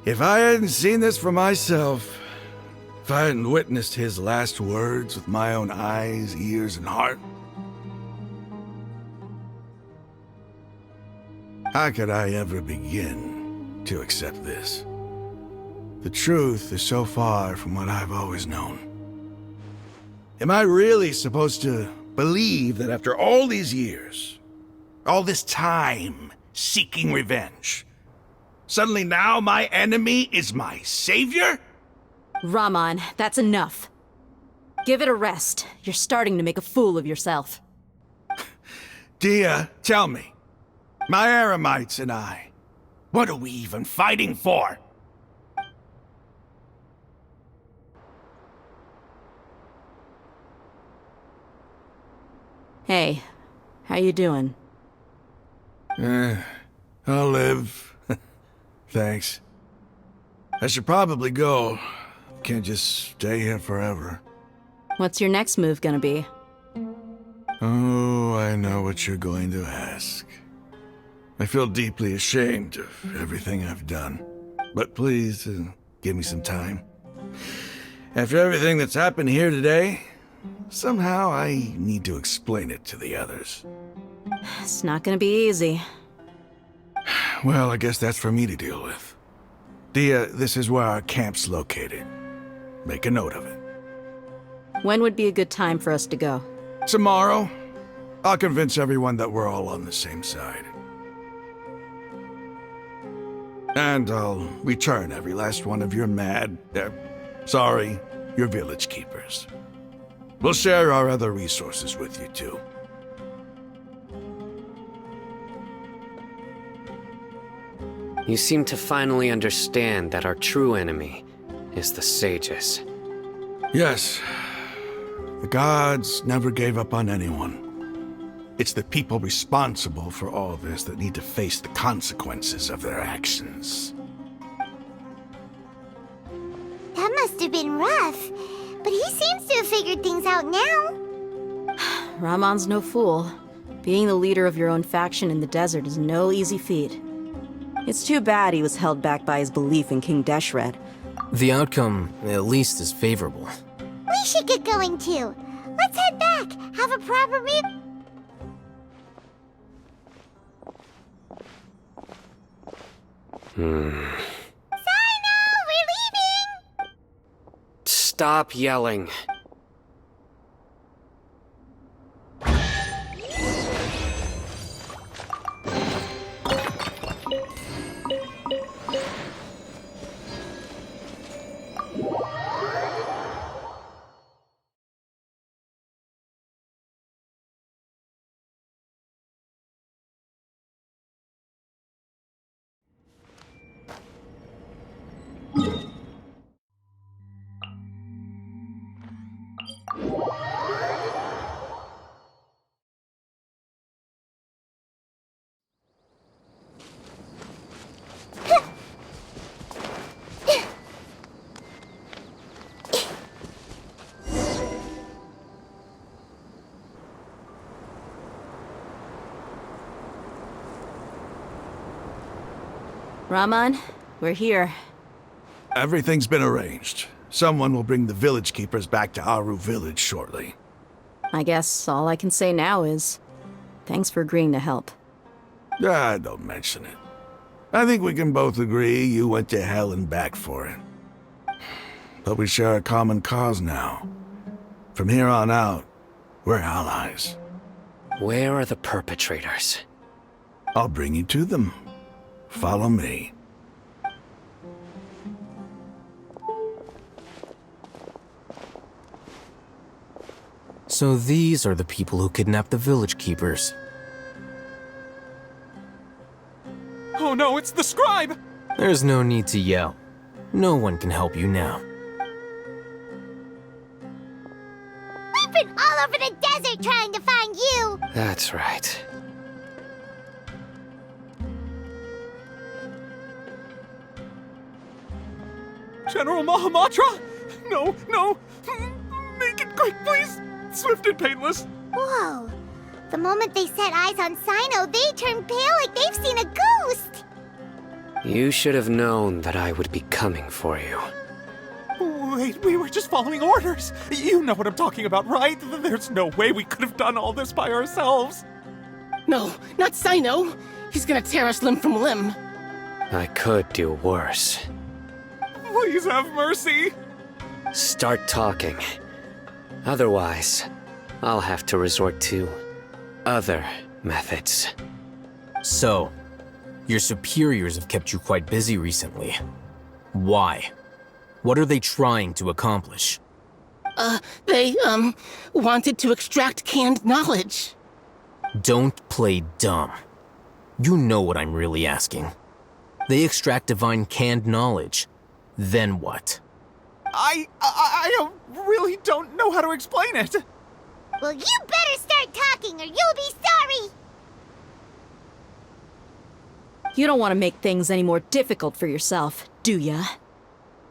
If I hadn't seen this for myself, if I hadn't witnessed his last words with my own eyes, ears, and heart, how could I ever begin to accept this? The truth is so far from what I've always known. Am I really supposed to believe that after all these years, all this time seeking revenge, suddenly now my enemy is my savior? Rahman, that's enough. Give it a rest. You're starting to make a fool of yourself. Dia, tell me, my Eremites and I, what are we even fighting for? Hey, how you doing? I'll live. Thanks. I should probably go. Can't just stay here forever. What's your next move gonna be? Oh, I know what you're going to ask. I feel deeply ashamed of everything I've done. But please, give me some time. After everything that's happened here today, somehow I need to explain it to the others. It's not gonna be easy. Well, I guess that's for me to deal with. Dia, this is where our camp's located. Make a note of it. When would be a good time for us to go? Tomorrow, I'll convince everyone that we're all on the same side. And I'll return every last one of your your village keepers. We'll share our other resources with you, too. You seem to finally understand that our true enemy is the sages. Yes. The gods never gave up on anyone. It's the people responsible for all this that need to face the consequences of their actions. That must have been rough, but he seems to have figured things out now. Rahman's no fool. Being the leader of your own faction in the desert is no easy feat. It's too bad he was held back by his belief in King Deshret. The outcome, at least, is favorable. We should get going too. Let's head back. Have a proper meal. Sino, we're leaving! Stop yelling. Rahman, we're here. Everything's been arranged. Someone will bring the village keepers back to Aru village shortly. I guess all I can say now is, thanks for agreeing to help. Don't mention it. I think we can both agree you went to hell and back for it. But we share a common cause now. From here on out, we're allies. Where are the perpetrators? I'll bring you to them. Follow me. So these are the people who kidnapped the village keepers. Oh no, it's the scribe! There's no need to yell. No one can help you now. We've been all over the desert trying to find you! That's right. General Mahamatra? No! Make it quick, please! Swift and painless! Whoa, The moment they set eyes on Sino, they turn pale like they've seen a ghost! You should have known that I would be coming for you. Wait, we were just following orders. You know what I'm talking about, right? There's no way we could have done all this by ourselves. No, not Sino. He's gonna tear us limb from limb. I could do worse. Please have mercy. Start talking. Otherwise, I'll have to resort to other methods. So, your superiors have kept you quite busy recently. Why? What are they trying to accomplish? They, wanted to extract canned knowledge. Don't play dumb. You know what I'm really asking. They extract divine canned knowledge. Then what? I really don't know how to explain it. Well, you better start talking or you'll be sorry! You don't want to make things any more difficult for yourself, do ya?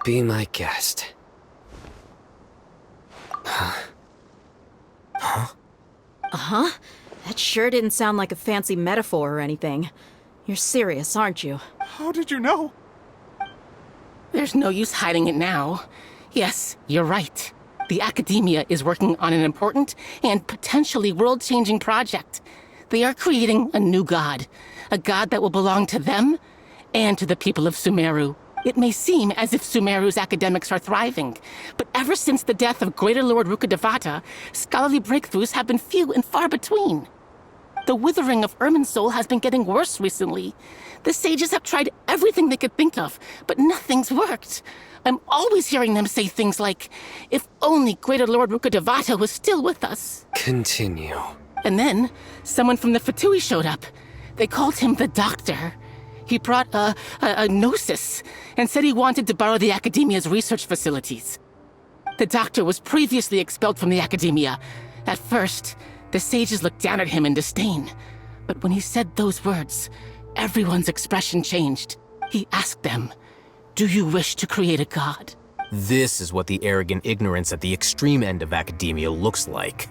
Be my guest. Uh-huh. That sure didn't sound like a fancy metaphor or anything. You're serious, aren't you? How did you know? There's no use hiding it now. Yes, you're right. The Academia is working on an important and potentially world-changing project. They are creating a new god. A god that will belong to them and to the people of Sumeru. It may seem as if Sumeru's academics are thriving, but ever since the death of Greater Lord Rukkhadevata, scholarly breakthroughs have been few and far between. The withering of Irminsul has been getting worse recently. The sages have tried everything they could think of, but nothing's worked. I'm always hearing them say things like, if only Greater Lord Rukkhadevata was still with us. Continue. And then, someone from the Fatui showed up. They called him the Doctor. He brought a gnosis and said he wanted to borrow the Academia's research facilities. The Doctor was previously expelled from the Academia. At first, the sages looked down at him in disdain. But when he said those words, everyone's expression changed. He asked them, "Do you wish to create a god?" This is what the arrogant ignorance at the extreme end of academia looks like.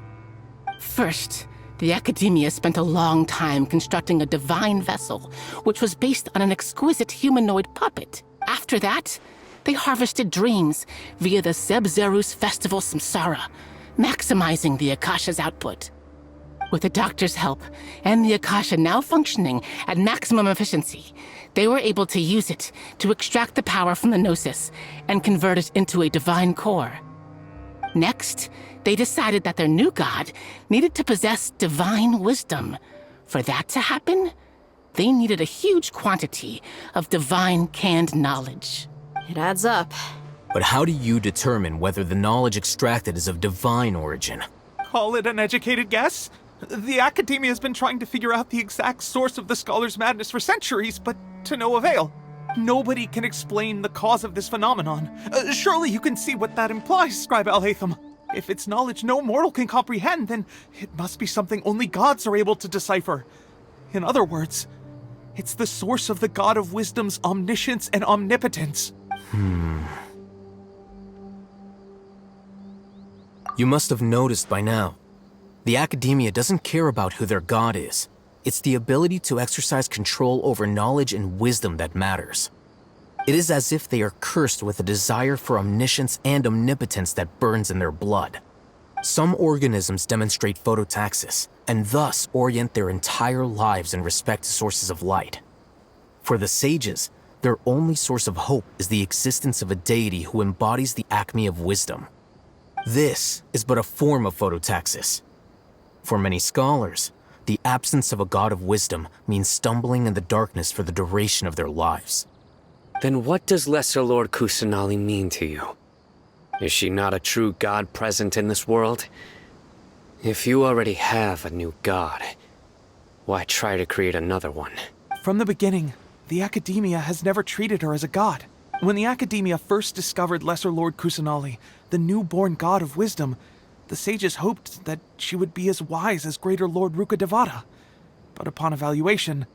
First, the Academia spent a long time constructing a divine vessel, which was based on an exquisite humanoid puppet. After that, they harvested dreams via the Zeb-Zerus Festival Samsara, maximizing the Akasha's output. With the Doctor's help, and the Akasha now functioning at maximum efficiency, they were able to use it to extract the power from the Gnosis and convert it into a divine core. Next, they decided that their new god needed to possess divine wisdom. For that to happen, they needed a huge quantity of divine canned knowledge. It adds up. But how do you determine whether the knowledge extracted is of divine origin? Call it an educated guess? The Academia has been trying to figure out the exact source of the Scholar's madness for centuries, but to no avail. Nobody can explain the cause of this phenomenon. Surely you can see what that implies, Scribe Alhaitham. If it's knowledge no mortal can comprehend, then it must be something only gods are able to decipher. In other words, it's the source of the God of Wisdom's omniscience and omnipotence. You must have noticed by now. The Academia doesn't care about who their god is. It's the ability to exercise control over knowledge and wisdom that matters. It is as if they are cursed with a desire for omniscience and omnipotence that burns in their blood. Some organisms demonstrate phototaxis, and thus orient their entire lives in respect to sources of light. For the sages, their only source of hope is the existence of a deity who embodies the acme of wisdom. This is but a form of phototaxis. For many scholars, the absence of a god of wisdom means stumbling in the darkness for the duration of their lives. Then what does Lesser Lord Kusanali mean to you? Is she not a true god present in this world? If you already have a new god, why try to create another one? From the beginning, the Academia has never treated her as a god. When the Academia first discovered Lesser Lord Kusanali, the newborn god of wisdom, the sages hoped that she would be as wise as Greater Lord Rukkhadevata. But upon evaluation,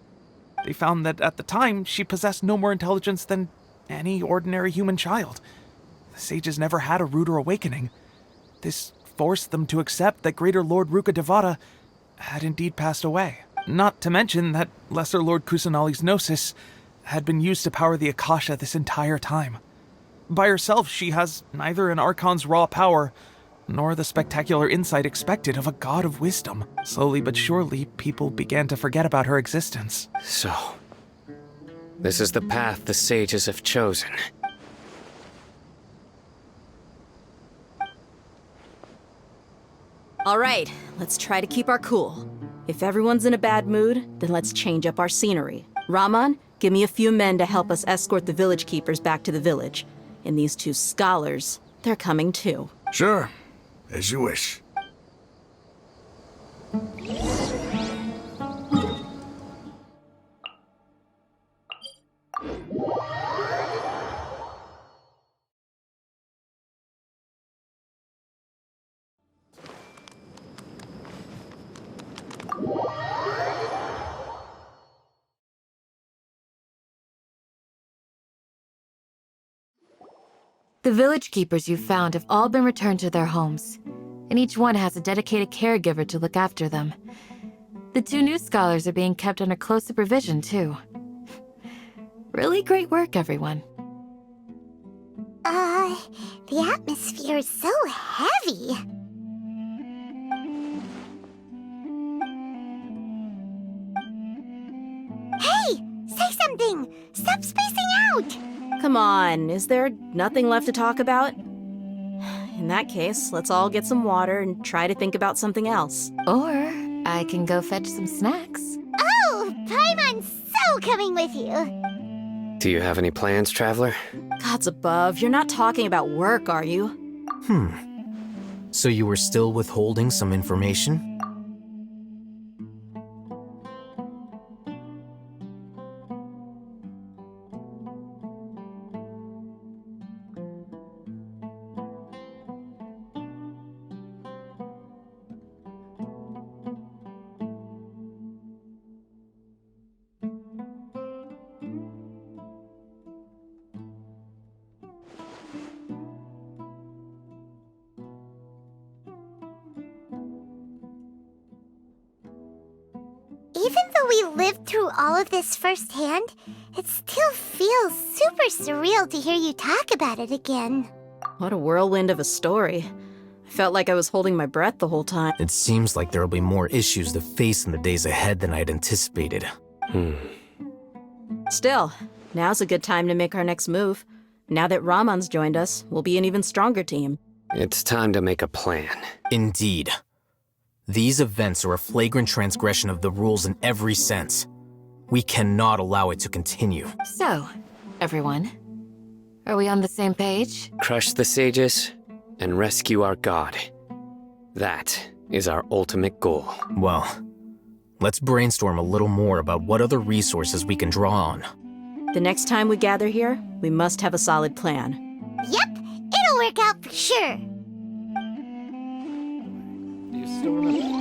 they found that at the time she possessed no more intelligence than any ordinary human child. The sages never had a ruder awakening. This forced them to accept that Greater Lord Rukkhadevata had indeed passed away. Not to mention that Lesser Lord Kusanali's Gnosis had been used to power the Akasha this entire time. By herself, she has neither an Archon's raw power, nor the spectacular insight expected of a god of wisdom. Slowly but surely, people began to forget about her existence. So, this is the path the sages have chosen. All right, let's try to keep our cool. If everyone's in a bad mood, then let's change up our scenery. Rahman, give me a few men to help us escort the village keepers back to the village. And these two scholars, they're coming too. Sure, as you wish. The village keepers you found have all been returned to their homes, and each one has a dedicated caregiver to look after them. The two new scholars are being kept under close supervision, too. Really great work, everyone. The atmosphere is so heavy. Hey! Say something! Stop spacing out! Come on, is there nothing left to talk about? In that case, let's all get some water and try to think about something else. Or I can go fetch some snacks. Oh! Paimon's so coming with you! Do you have any plans, Traveler? Gods above, you're not talking about work, are you? So you were still withholding some information? Even though we lived through all of this firsthand, it still feels super surreal to hear you talk about it again. What a whirlwind of a story. I felt like I was holding my breath the whole time. It seems like there'll be more issues to face in the days ahead than I'd anticipated. Still, now's a good time to make our next move. Now that Rahman's joined us, we'll be an even stronger team. It's time to make a plan. Indeed. These events are a flagrant transgression of the rules in every sense. We cannot allow it to continue. So, everyone, are we on the same page? Crush the sages and rescue our god. That is our ultimate goal. Well, let's brainstorm a little more about what other resources we can draw on. The next time we gather here, we must have a solid plan. Yep, it'll work out for sure. Do you still remember?